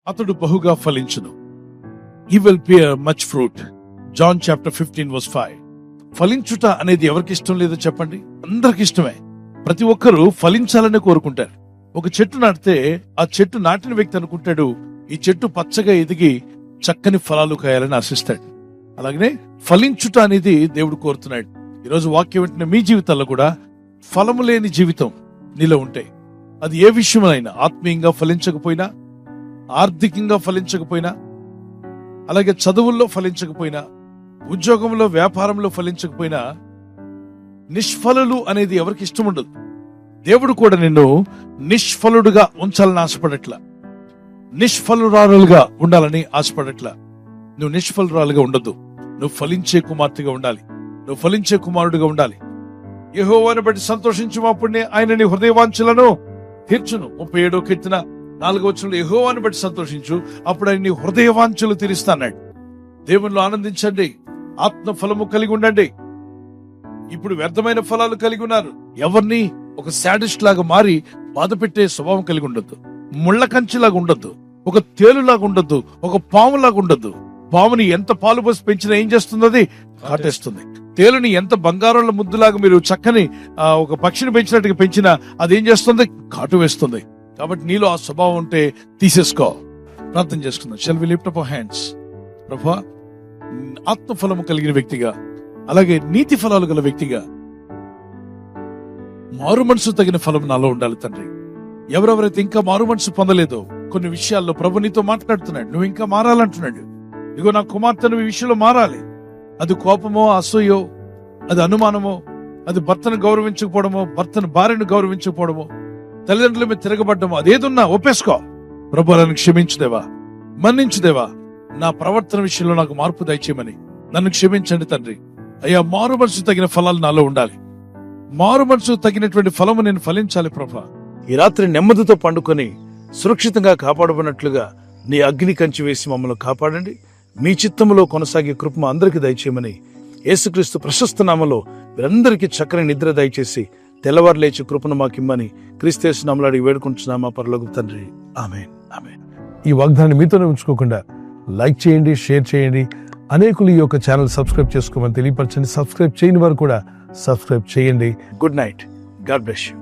అతడు బహుగా ఫలించును. He will bear much fruit. John chapter 15 verse 5. ఫలించుట అనేది ఎవరికి ఇష్టం లేదో చెప్పండి? అందరికి ఇష్టమే. ప్రతి ఒక్కరూ ఫలించాలని కోరుకుంటారు. ఒక చెట్టు నాటితే ఆ చెట్టు నాటిన వ్యక్తి అనుకుంటాడు, ఈ చెట్టు పచ్చగా ఎదిగి చక్కని ఫలాలు కాయాలని ఆశిస్తాడు. అలాగనే ఫలించుట అనేది దేవుడు కోరుతున్నాడు. ఈరోజు వాక్యం వింటున్న మీ జీవితాల్లో కూడా ఫలము లేని జీవితం నీలో ఉంటే, అది ఏ విషయమైనా, ఆత్మీయంగా ఫలించకపోయినా, ఆర్థికంగా ఫలించకపోయినా, అలాగే చదువుల్లో ఫలించకపోయినా, ఉద్యోగంలో వ్యాపారంలో ఫలించకపోయినా, నిష్ఫలులు అనేది ఎవరికి ఇష్టం ఉండదు. దేవుడు కూడా నిన్ను నిష్ఫలుడుగా ఉంచాలని ఆశపడట్లా, నిష్ఫలురాలుగా ఉండాలని ఆశపడట్లా. నువ్వు నిష్ఫలురాలుగా ఉండద్దు. నువ్వు ఫలించే కుమార్తెగా ఉండాలి. నువ్వు ఫలించే కుమారుడిగా ఉండాలి. యెహోవాను బట్టి సంతోషించు, అప్పుడే ఆయన నీ హృదయవాంఛలను తీర్చును. 37వ కీర్తన 4వ వచనంలో యెహోవాను బట్టి సంతోషించు, అప్పుడు ఆయన నీ హృదయవాంఛలు తీరుస్తాడు. దేవునిలో ఆనందించండి, ఆత్మ ఫలము కలిగి ఉండండి. ఇప్పుడు వ్యర్థమైన ఫలాలు కలిగి ఉన్నారు. ఎవరిని ఒక శాడిస్ట్ లాగా మారి బాధ పెట్టే స్వభావం కలిగి ఉండొద్దు. ముళ్ళ కంచిలాగా ఉండొద్దు. ఒక తేలులాగా ఉండొద్దు. ఒక పాములాగా ఉండొద్దు. పాముని ఎంత పాలు పోసి పెంచినా ఏం చేస్తుంది? అది కాటేస్తుంది. తేలుని ఎంత బంగారంలో ముద్దులాగా మీరు చక్కని ఒక పక్షిని పెంచినట్టుగా పెంచినా అదేం చేస్తుంది? కాటు వేస్తుంది. కాబట్టి నీలో ఆ స్వభావం ఉంటే తీసేసుకో. ప్రార్థన చేసుకుందాం. Shall we lift up our hands. ప్రభువా, ఆత్మఫలము కలిగిన వ్యక్తిగా, అలాగే నీతి ఫలాలు గల వ్యక్తిగా, మారు మనసు తగిన ఫలం నాలో ఉండాలి తండ్రి. ఎవరెవరైతే ఇంకా మారు మనసు పొందలేదో, కొన్ని విషయాల్లో ప్రభు నీతో మాట్లాడుతున్నాడు. నువ్వు ఇంకా మారాలంటున్నాడు. ఇగో నా కుమార్తె, నువ్వు ఈ విషయంలో మారాలి. అది కోపమో, అసూయో, అది అనుమానమో, అది భర్తను గౌరవించకపోవడమో, భార్యను గౌరవించకపోవడమో, తల్లిదండ్రుల మీద తిరగబడ్డమో, అదేదున్నా ఒప్పేసుకో. ప్రభు నన్ను క్షమించుదేవా, మన్నించుదేవా, నా ప్రవర్తన విషయంలో నాకు మార్పు దయచేయమని నన్ను క్షమించండి తండ్రి. అయ్యా, మారు మనసు తగిన ఫలాలు నాలో ఉండాలి. మారు మనసు తగినటువంటి ఫలము నేను ఫలించాలి ప్రభా. ఈ రాత్రి నెమ్మదితో పండుకొని సురక్షితంగా కాపాడబడినట్లుగా నీ అగ్ని కంచి వేసి మమ్మల్ని కాపాడండి. మీ చిత్తములో కొనసాగే కృప అందరికీ దయచేయమని యేసుక్రీస్తు ప్రశస్త నామములో వీరందరికీ చక్కని నిద్ర దయచేసి తెల్లవారు లేచి కృపను మాకిమ్మని క్రీస్తు నామములో అడిగి వేడుకుంటున్నామా పరలోకపు తండ్రి. ఆమేన్, ఆమేన్. ఈ వాగ్దాన్ని మీతోనే ఉంచుకోకుండా లైక్ చేయండి, షేర్ చేయండి. అనేకులు ఈ యొక్క ఛానల్ సబ్స్క్రైబ్ చేసుకోమని తెలియపరచండి. సబ్స్క్రైబ్ చేయని వారు కూడా సబ్స్క్రైబ్ చేయండి. Good night. God bless you.